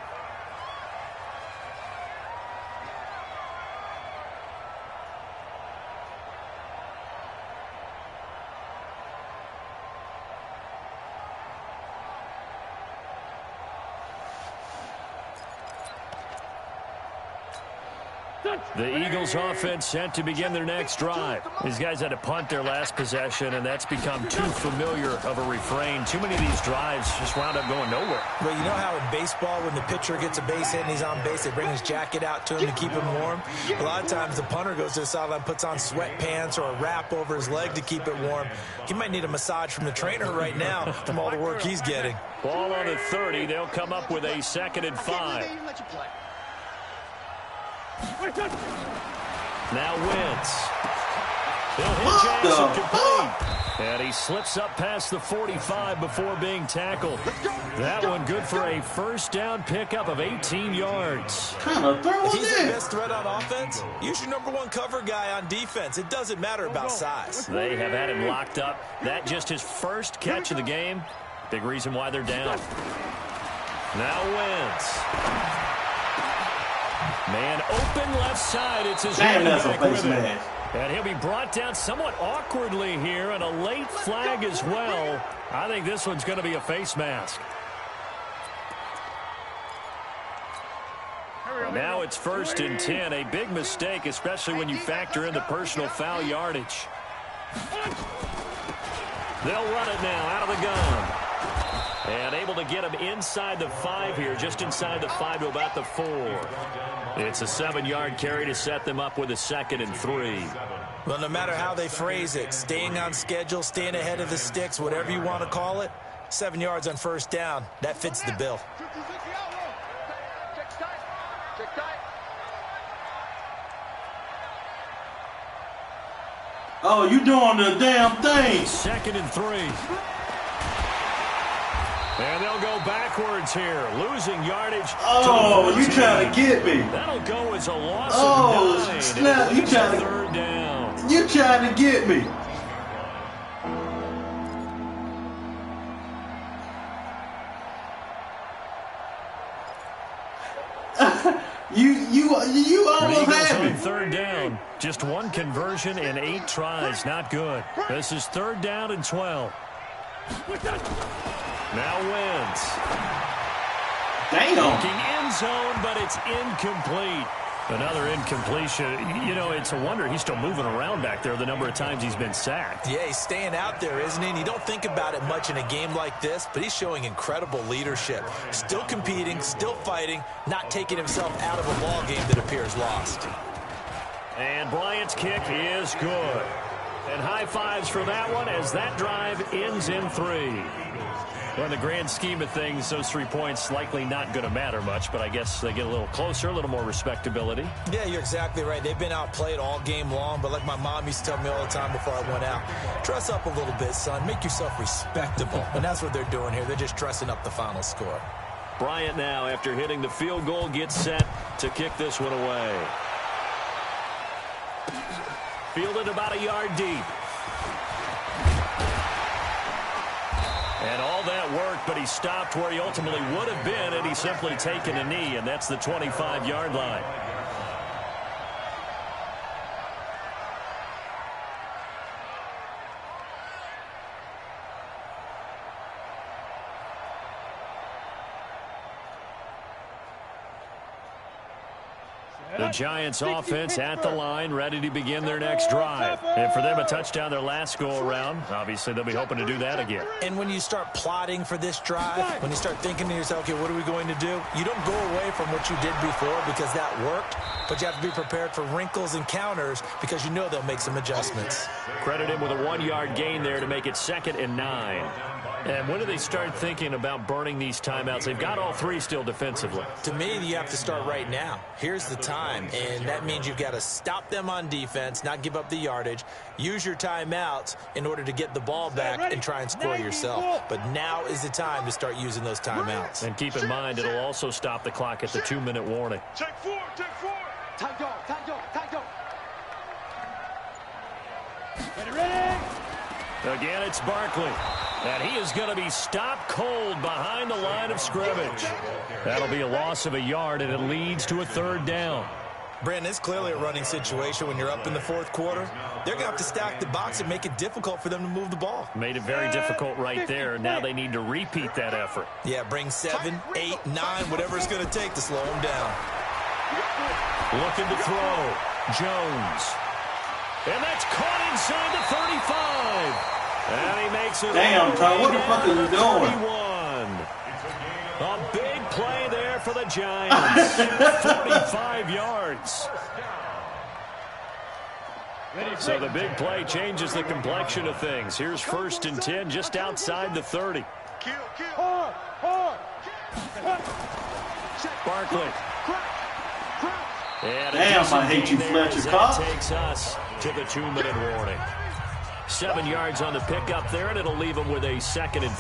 The Eagles offense set to begin their next drive. These guys had to punt their last possession, and that's become too familiar of a refrain. Too many of these drives just wound up going nowhere. Well, you know how in baseball, when the pitcher gets a base hit and he's on base, they bring his jacket out to him to keep him warm? A lot of times the punter goes to the sideline, puts on sweatpants or a wrap over his leg to keep it warm. He might need a massage from the trainer right now from all the work he's getting. Ball on the 30. They'll come up with a 2nd and 5. Now Wentz. He'll hit Jackson complete. And he slips up past the 45 before being tackled. That one good for a first down pickup of 18 yards. If he's the best threat on offense, use your #1 cover guy on defense. It doesn't matter about size. They have had him locked up. That just his first catch of the game. Big reason why they're down. Now Wentz. Man open left side. It's his Damn, that's a face mask. And he'll be brought down somewhat awkwardly here, and a late flag as well. I think this one's going to be a face mask. Now it's 1st and 10. A big mistake, especially when you factor in the personal foul yardage. They'll run it now out of the gun. And able to get him inside the 5 here, just inside the 5 to about the 4. It's a 7-yard carry to set them up with a 2nd and 3. Well, no matter how they phrase it, staying on schedule, staying ahead of the sticks, whatever you want to call it, 7 yards on first down, that fits the bill. Oh, you doing the damn thing. 2nd and 3. And they'll go backwards here, losing yardage. Oh, you trying to get me. That'll go as a loss of 9. Snap. You trying to, third down. You trying to get me. You almost had me. Third down. Just one conversion in 8 tries. Not good. This is 3rd down and 12. Now wins. Damn. Looking end zone, but it's incomplete. Another incompletion. You know, it's a wonder he's still moving around back there the number of times he's been sacked. Yeah, he's staying out there, isn't he? And you don't think about it much in a game like this, but he's showing incredible leadership. Still competing, still fighting, not taking himself out of a ball game that appears lost. And Bryant's kick is good. And high fives for that one as that drive ends in 3. Well, in the grand scheme of things, those 3 points likely not going to matter much, but I guess they get a little closer, a little more respectability. Yeah, you're exactly right. They've been outplayed all game long, but like my mom used to tell me all the time before I went out, dress up a little bit, son. Make yourself respectable. And that's what they're doing here. They're just dressing up the final score. Bryant now, after hitting the field goal, gets set to kick this one away. Fielded about a yard deep. And all that worked, but he stopped where he ultimately would have been had he simply taken a knee, and that's the 25-yard line. The Giants offense at the line, ready to begin their next drive. And for them, a touchdown their last go-around. Obviously, they'll be hoping to do that again. And when you start plotting for this drive, when you start thinking to yourself, okay, what are we going to do? You don't go away from what you did before because that worked, but you have to be prepared for wrinkles and counters because you know they'll make some adjustments. Credit him with a 1-yard gain there to make it 2nd and 9. And when do they start thinking about burning these timeouts? They've got all 3 still defensively. To me, you have to start right now. Here's the time, and that means you've got to stop them on defense, not give up the yardage, use your timeouts in order to get the ball back and try and score yourself. But now is the time to start using those timeouts. And keep in mind, it'll also stop the clock at the 2-minute warning. Take 4, take 4. Tight go, tight go, tight go. Ready. Again, it's Barkley. And he is going to be stopped cold behind the line of scrimmage. That'll be a loss of a yard, and it leads to a 3rd down. Brandon, it's clearly a running situation when you're up in the 4th quarter. They're going to have to stack the box and make it difficult for them to move the ball. Made it very difficult right there. Now they need to repeat that effort. Yeah, bring 7, 8, 9, whatever it's going to take to slow them down. Looking to throw. Jones. And that's caught inside the 35. And he makes it. Damn, Tom, what the fuck are you doing? 31. A big play there for the Giants. 45 yards. So the big play changes the complexion of things. Here's 1st and 10 just outside the 30. Barkley. And damn, I hate you, Fletcher. That takes us to the 2-minute warning. 7 yards on the pickup there, and it'll leave them with a 2nd and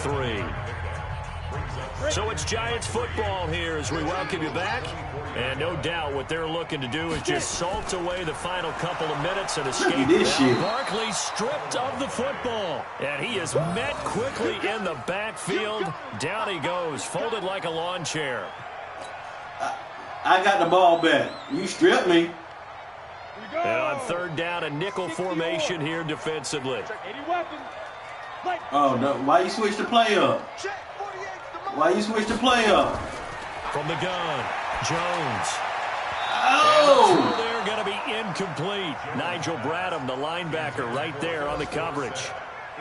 3. So it's Giants football here as we welcome you back. And no doubt what they're looking to do is just salt away the final couple of minutes and escape. Barkley stripped of the football. And he is met quickly in the backfield. Down he goes, folded like a lawn chair. I got the ball back. You stripped me. And on 3rd down, a nickel formation here defensively. Oh, no. Why you switch the play up? Why you switch the play up? From the gun, Jones. Oh! They're going to be incomplete. Nigel Bradham, the linebacker, right there on the coverage.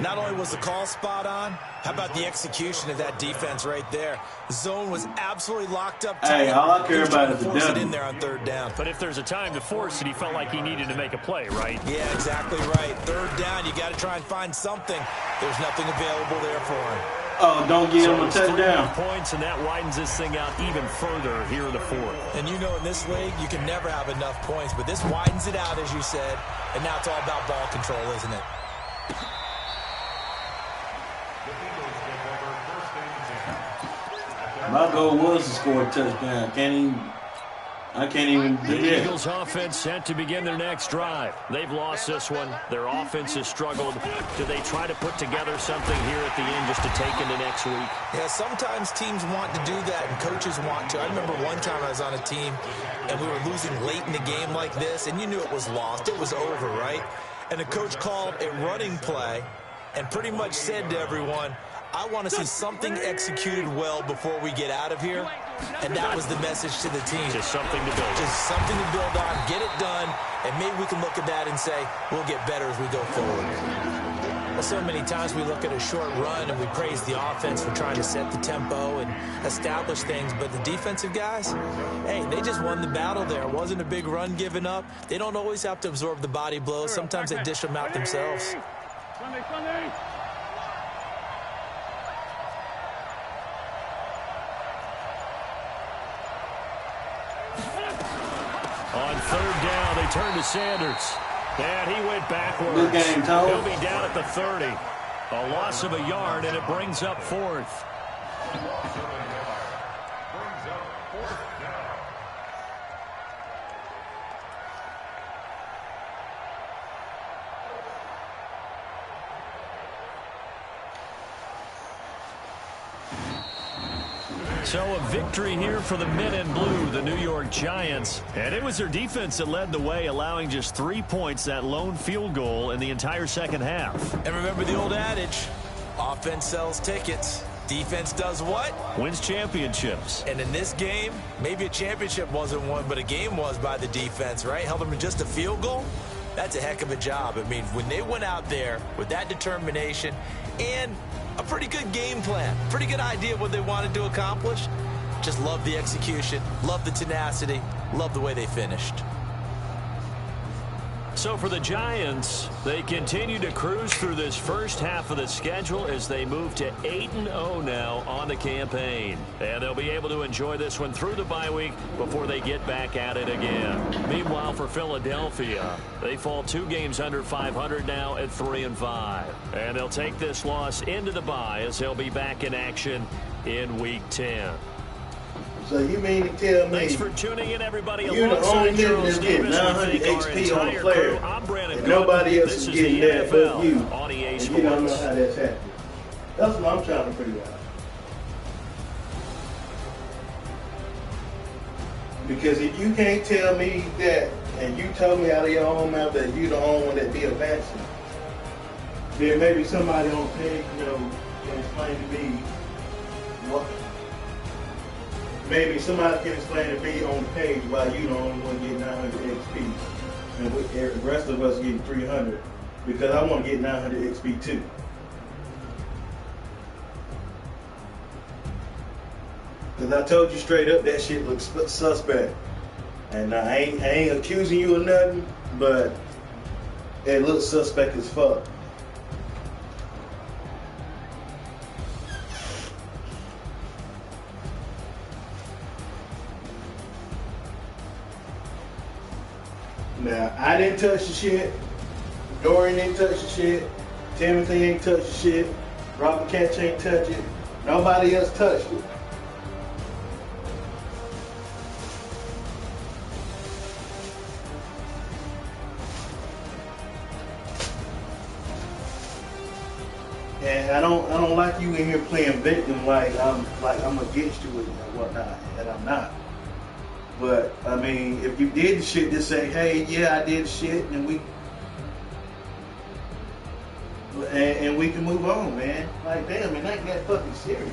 Not only was the call spot on, how about the execution of that defense right there? The zone was absolutely locked up tight. Hey, all I care about is the force it W. in there on 3rd down. But if there's a time to force it, he felt like he needed to make a play, right? Yeah, exactly right. 3rd down, you got to try and find something. There's nothing available there for him. Oh, don't give him a touchdown. 3 points, and that widens this thing out even further here in the 4th. And you know in this league, you can never have enough points, but this widens it out, as you said, and now it's all about ball control, isn't it? My goal was to score a touchdown. I can't even do The that. Eagles offense set to begin their next drive. They've lost this one. Their offense has struggled. Do they try to put together something here at the end just to take into next week? Yeah, sometimes teams want to do that and coaches want to. I remember one time I was on a team and we were losing late in the game like this, and you knew it was lost. It was over, right? And the coach called a running play and pretty much said to everyone, I want to see something executed well before we get out of here. And that was the message to the team. Just something to build on. Just something to build on, get it done, and maybe we can look at that and say, we'll get better as we go forward. Well, so many times we look at a short run and we praise the offense for trying to set the tempo and establish things, but the defensive guys, hey, they just won the battle there. It wasn't a big run given up. They don't always have to absorb the body blows. Sometimes they dish them out themselves. Sunday. On third down, they turn to Sanders. And he went backwards. Good game, Tom. He'll be down at the 30. A loss of a yard, and it brings up fourth. So a victory here for the men in blue, the New York Giants. And it was their defense that led the way, allowing just 3 points, that lone field goal in the entire second half. And remember the old adage, offense sells tickets. Defense does what? Wins championships. And in this game, maybe a championship wasn't won, but a game was by the defense, right? Held them to just a field goal. That's a heck of a job. I mean, when they went out there with that determination and a pretty good game plan, pretty good idea of what they wanted to accomplish, just love the execution, love the tenacity, love the way they finished. So for the Giants, they continue to cruise through this first half of the schedule as they move to 8-0 now on the campaign. And they'll be able to enjoy this one through the bye week before they get back at it again. Meanwhile, for Philadelphia, they fall 2 games under 500 now at 3-5. And they'll take this loss into the bye as they'll be back in action in Week 10. So you mean to tell me Thanks for tuning in, everybody. you're the only nigga that's getting 900 XP on the player, and nobody else is getting that but you, and you don't know how that's happening. That's what I'm trying to figure out. Because if you can't tell me that, and you told me out of your own mouth that you the only one that be advancing, then maybe somebody on the page, can explain to me what. Maybe somebody can explain to me on the page why you the only one getting 900 XP and the rest of us getting 300, because I want to get 900 XP too. Because I told you straight up that shit looks suspect. And I ain't accusing you of nothing, but it looks suspect as fuck. Now, I didn't touch the shit. Dorian didn't touch the shit. Timothy ain't touched the shit. Robert Catch ain't touched it. Nobody else touched it. And I don't like you in here playing victim like I'm against you and whatnot, and I'm not. But I mean, if you did the shit, just say, hey, yeah, I did shit, and we can move on, man. Like, damn, it ain't that fucking serious.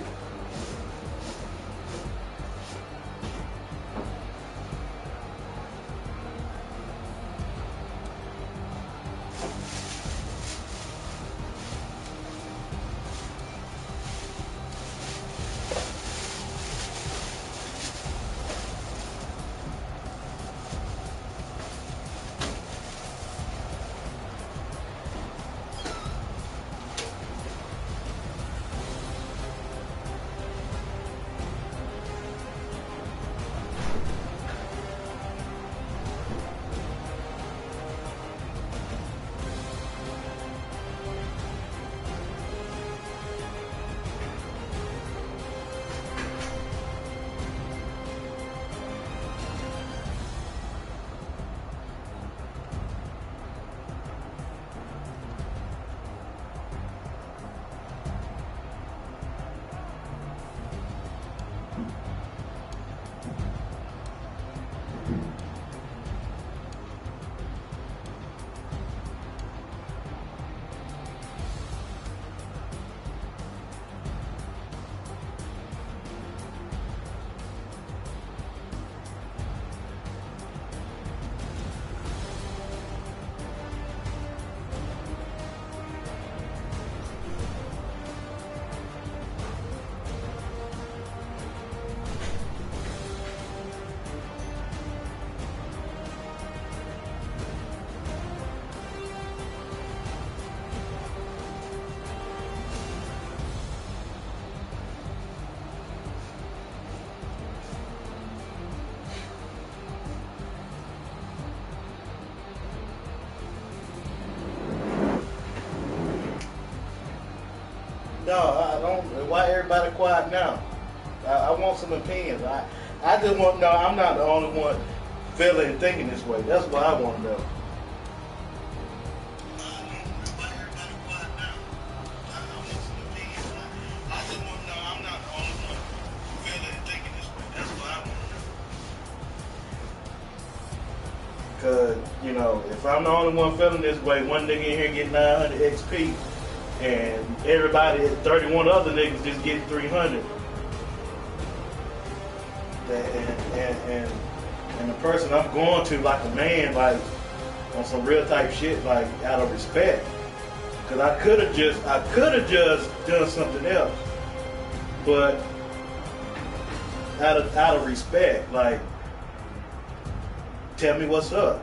No, I don't. Why everybody quiet now? I want some opinions. I just want to know. I'm not the only one feeling and thinking this way. That's what I want to know. Cause, you know, if I'm the only one feeling this way, one nigga in here getting 900 XP, and everybody, 31 other niggas just getting 300. And the person I'm going to, like a man, like on some real type shit, like out of respect. Cause I could have just done something else, but out of respect, like, tell me what's up.